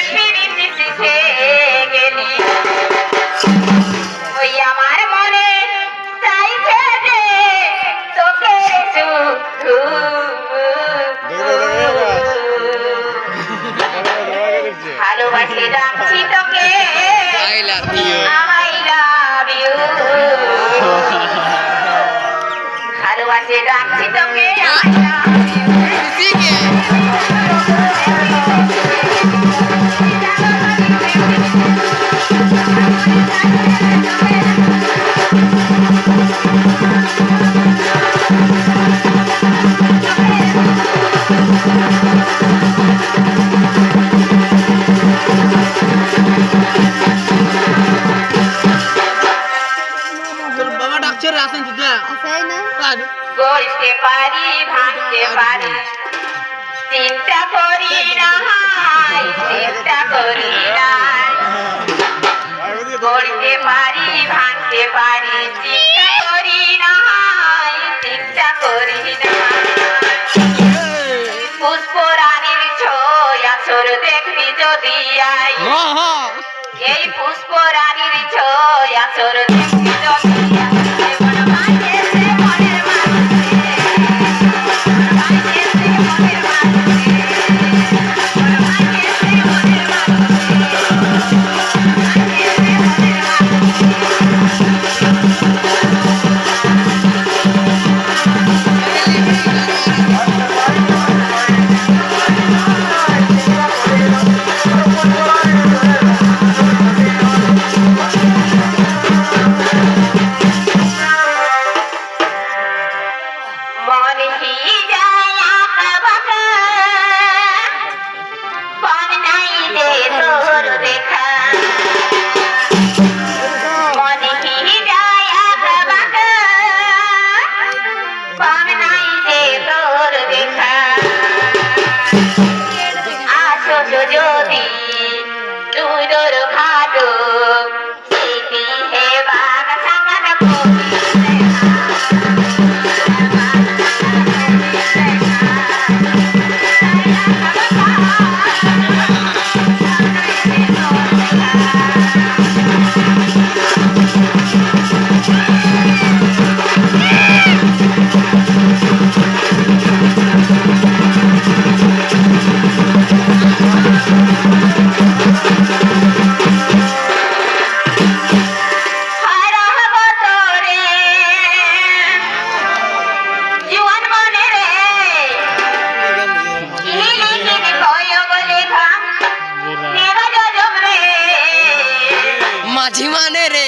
পিরিতি শিখে গেলি ওই আমার মনে চাইছে যে তোকে শুধু ভালোবাসি ডাকছি তোকে I love you ভালোবাসি ডাকছি তোকে গড়তে পারি ভাঙতে পারি চিন্তা করি না চিন্তা করি না গড়তে পারি ভাঙতে পারি চিন্তা করি না চিন্তা করি না পুষ্পরানীর ছোঁয়া সর দেখবি যদি আই এই পুষ্পরানীর ছোঁয়া সর দেখবি যদি মাঝি মানে রে